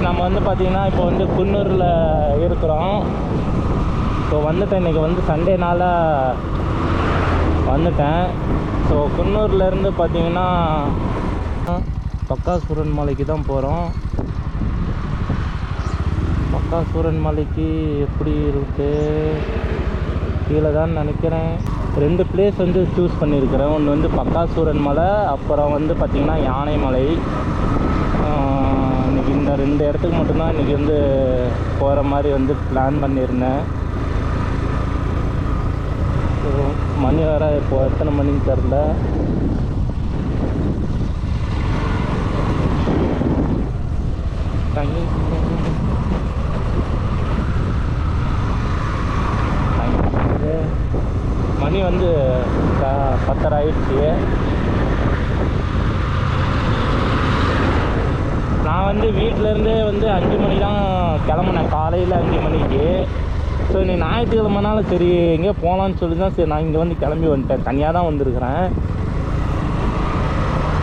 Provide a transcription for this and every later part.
நம்ம வந்து பார்த்திங்கன்னா இப்போ வந்து குன்னூரில் இருக்கிறோம். ஸோ வந்துட்டேன், இன்றைக்கி வந்து சண்டேனால் வந்துட்டேன். ஸோ குன்னூர்லேருந்து பார்த்திங்கன்னா பக்காசூரன் மலைக்கு தான் போகிறோம். பக்காசூரன் மலைக்கு எப்படி இருக்குது, கீழே தான் நினைக்கிறேன். 2 பிளேஸ் வந்து சூஸ் பண்ணியிருக்கிறேன். ஒன்று வந்து பக்காசூரன் மலை, அப்புறம் வந்து பார்த்திங்கன்னா யானை மலை. இன்றைக்கி இந்த 2 இடத்துக்கு மட்டும்தான் இன்றைக்கி வந்து போகிற மாதிரி வந்து பிளான் பண்ணியிருந்தேன். ஸோ மணி வேறு இப்போது எத்தனை மணின்னு தெரில. மணி வந்து 10:30 ஆயிடுச்சு. நான் வந்து வீட்டிலேருந்தே வந்து 5 மணி தான் கிளம்புனேன், காலையில் 5 மணிக்கு. ஸோ நீ ஞாயிற்றுக்கிழமைனாலும் சரி எங்கேயோ போகலான்னு சொல்லி தான் சரி நான் இங்கே வந்து கிளம்பி வந்துட்டேன். தனியாக தான் வந்திருக்கிறேன்.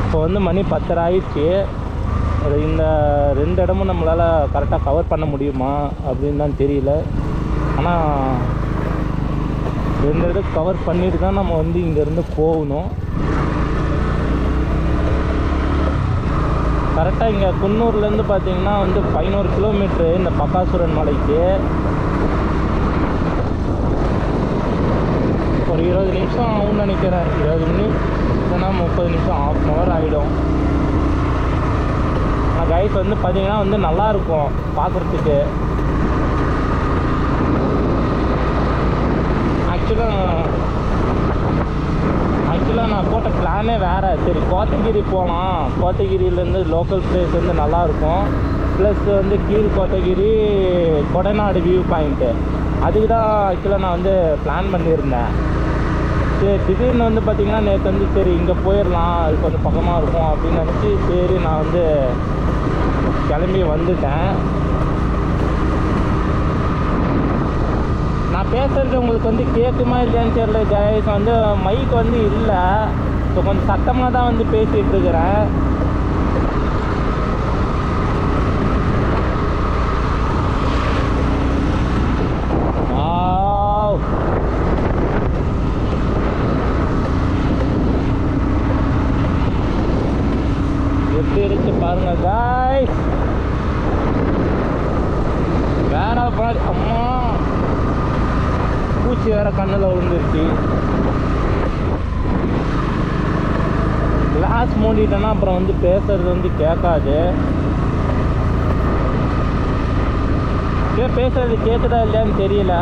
இப்போ வந்து மணி 10:30 ஆயிடுச்சு. இந்த 2 இடமும் நம்மளால் கரெக்டாக கவர் பண்ண முடியுமா அப்படின்னு தான் தெரியல. ஆனால் 2 இடத்துக்கு கவர் பண்ணிட்டு தான் நம்ம வந்து இங்கேருந்து போகணும். கரெக்டாக இங்கே குன்னூர்லேருந்து பார்த்திங்கன்னா வந்து 11 கிலோமீட்ரு இந்த பக்காசூரன் மலைக்கு. ஒரு 20 நிமிஷம் ஆகும்னு நினைக்கிறேன். 20 நிமிஷம் இல்லைன்னா 30 நிமிஷம், 1/2 hour ஆகிடும். ஆனால் கைஸ் வந்து பார்த்திங்கன்னா வந்து நல்லாயிருக்கும் பார்க்குறதுக்கு. ஆக்சுவலாக நான் போட்ட பிளானே வேறு. சரி கோத்தகிரி போகலாம், கோத்தகிரியிலேருந்து லோக்கல் பிளேஸ் வந்து நல்லாயிருக்கும். ப்ளஸ் வந்து கீழ் கோத்தகிரி கொடைநாடு வியூ பாயிண்ட்டு, அதுக்கு தான் ஆக்சுவலாக நான் வந்து பிளான் பண்ணியிருந்தேன். சரி திடீர்னு வந்து பார்த்திங்கன்னா நேற்று வந்து சரி இங்கே போயிடலாம், அது கொஞ்சம் பக்கமாக இருக்கும் அப்படின்னு நினச்சி சரி நான் வந்து கிளம்பி வந்துட்டேன். நான் பேசுகிறது உங்களுக்கு வந்து கேட்குமா இல்லையான்னு தெரியல கைஸ். வந்து மைக் வந்து இல்லை, ஸோ கொஞ்சம் சத்தமாக தான் வந்து பேசிகிட்டு இருக்கிறேன். எப்படி இருக்கு பாருங்க கைஸ். வேற பாரு, அம்மா பூச்சி வேற கண்ணில் விழுந்துருச்சு. கிளாஸ் மூடிட்டேன்னா அப்புறம் வந்து பேசுறது வந்து கேட்காது. பேசுறது கேட்குதா இல்லையான்னு தெரியல.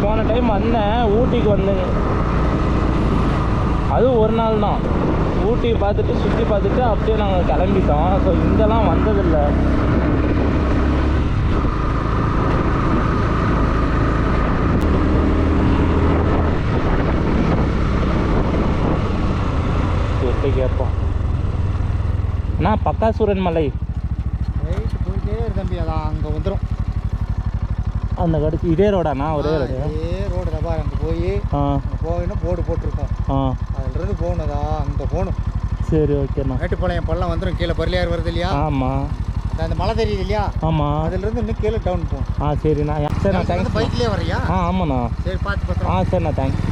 போன டைம் வந்தேன், ஊட்டிக்கு வந்தேன். அதுவும் ஒரு நாள் தான். ஊட்டி பார்த்துட்டு சுற்றி பார்த்துட்டு அப்படியே நாங்கள் கிளம்பிட்டோம். ஸோ இங்கெல்லாம் வந்ததில்லை. எப்படி கேட்போம். நான் பக்காசூரன் மலை போயிட்டே தம்பி, அதான் அங்கே வந்துடும். அந்த கடைசி இதே ரோடாண்ணா? ஒரே ரோடு. இதே பாரு அங்கே போய் போயின்னா போர்டு போட்டிருக்கோம். அதுலேருந்து போகணுதா அங்கே போகணும். சரி ஓகேண்ணா. மேட்டுப்பாளையம் பள்ளம் வந்துடும். கீழே பர்லியார் வருது இல்லையா? ஆமாம். அந்த மலை தெரியுது இல்லையா? ஆமாம். அதுலேருந்து இன்னும் கீழே டவுன் போகும். சரிண்ணா. சரிண்ணா தேங்க்ஸ். பைக்லேயே வரையா? ஆமாண்ணா. சரி பார்த்து. சரிண்ணா தேங்க்ஸ்.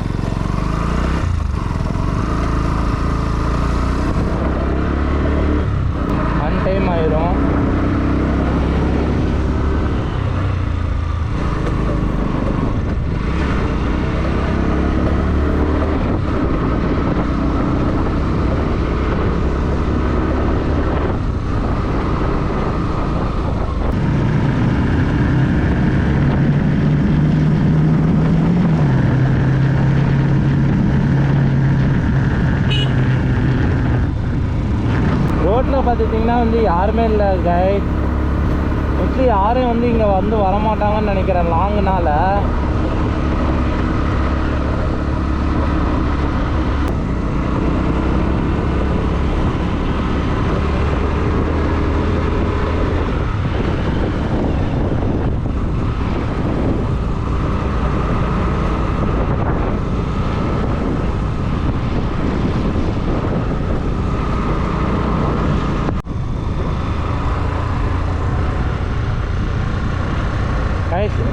டைம் ஆயிரும். ரோட்டில் பார்த்துட்டிங்கன்னா வந்து யாருமே இல்லை கைஸ். மோஸ்ட்லி யாரும் வந்து இங்கே வந்து வரமாட்டாங்கன்னு நினைக்கிறேன் லாங்குனால.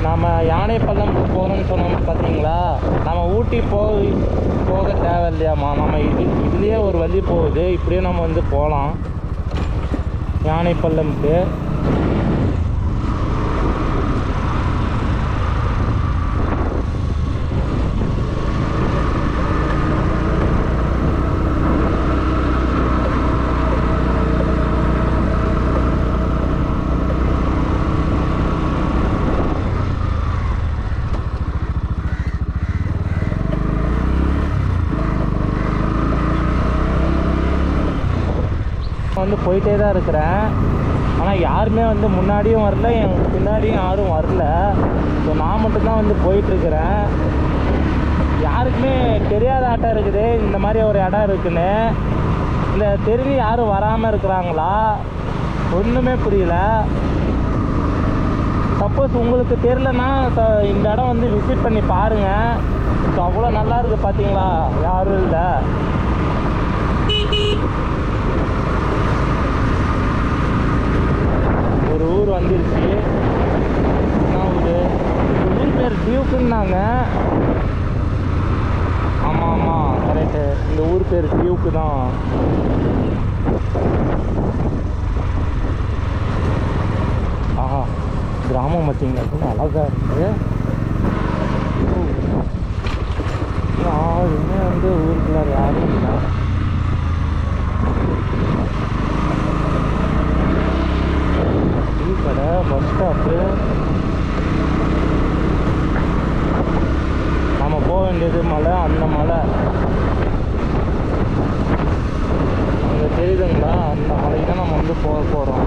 நம்ம யானைப்பள்ளம் போகிறோம்னு சொன்னோம் பார்த்தீங்களா? நம்ம ஊட்டி போக தேவை இல்லையாம்மா. நம்ம இதுலேயே ஒரு வழி போகுது. இப்படியே நம்ம வந்து போகலாம் யானைப்பள்ளம்க்கு. வந்து போயிட்டே தான் இருக்கிறேன். ஆனால் யாருமே வந்து முன்னாடியும் வரல, என் பின்னாடியும் யாரும் வரல. ஸோ நான் மட்டும்தான் வந்து போயிட்டுருக்கிறேன். யாருக்குமே தெரியாத ஆட்டம் இருக்குது இந்த மாதிரி ஒரு இடம் இருக்குன்னு. இல்லை தெரிஞ்சு யாரும் வராமல் இருக்கிறாங்களா ஒன்றுமே புரியல. சப்போஸ் உங்களுக்கு தெரிலன்னா இந்த இடம் வந்து விசிட் பண்ணி பாருங்கள். ஸோ அவ்வளோ நல்லா இருக்குது பார்த்தீங்களா? யாரும் இல்லை. ஒரு ஊர் வந்துருச்சு. ஊர் பேர் டியூக்குன்னாங்க. ஆமாம் ஆமாம் கரெக்டு. இந்த ஊர் பேர் டியூக்கு தான். ஆஹா கிராமம் பார்த்தீங்கன்னா அழகாக இருக்குது. யாருமே வந்து ஊருக்குள்ள யாரும் இல்லை. கடை பஸ் ஸ்டாப்பு. நம்ம போக வேண்டியது மலை. அந்த மலை அங்கே தெரியுதுங்களா? அந்த மலைக்கு தான் நம்ம வந்து போக போகிறோம்.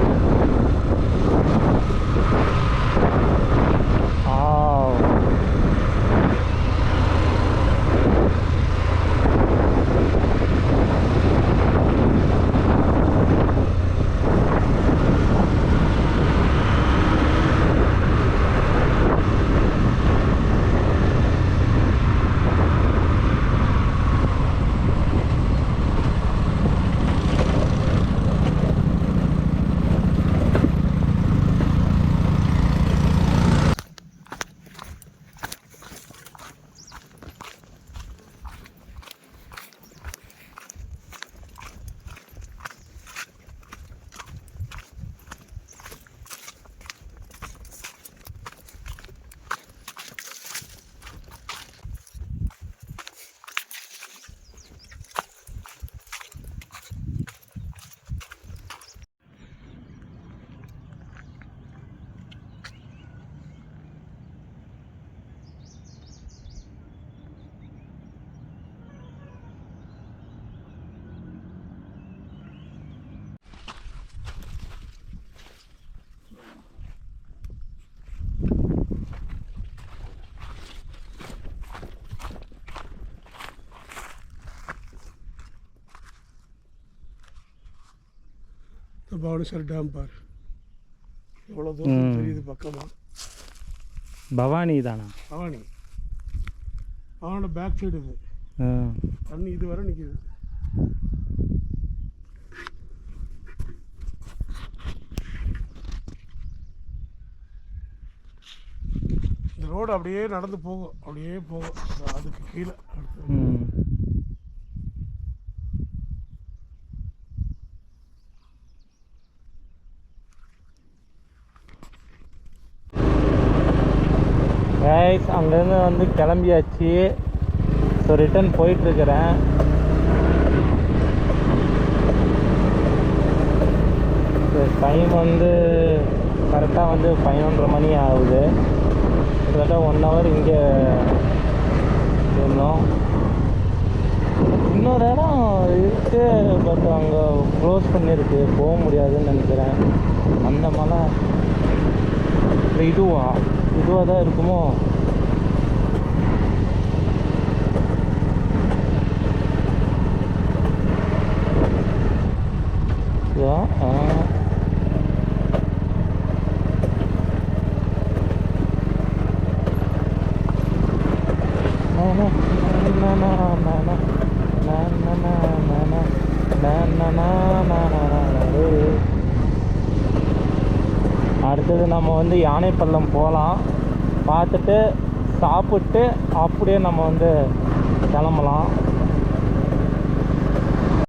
பவானிசார் டேம் பார் எவ்வளோ தூரம் தெரியுது பக்கமாக. பவானி தானா? பவானி அவனோட பேக் சைடு இது தண்ணி இது வரை நிற்கிது. இந்த ரோடு அப்படியே நடந்து போகும், அப்படியே போகும் அதுக்கு கீழே. கைஸ் அங்கேருந்து வந்து கிளம்பியாச்சு. So return போயிட்டுருக்கிறேன். டைம் வந்து கரெக்டாக வந்து 11:30 மணி ஆகுது. கிட்டத்தட்ட 1 hour இங்கே இருந்தோம். இன்னொரு இடம் இருக்குது, பட் அங்கே க்ளோஸ் பண்ணியிருக்கு, போக முடியாதுன்னு நினைக்கிறேன். அந்த மலை இதுவாக தான் இருக்குமோ? அடுத்தது நம்ம வந்து யானைப்பள்ளம் போகலாம். பார்த்துட்டு சாப்பிட்டு அப்படியே நம்ம வந்து கிளம்பலாம்.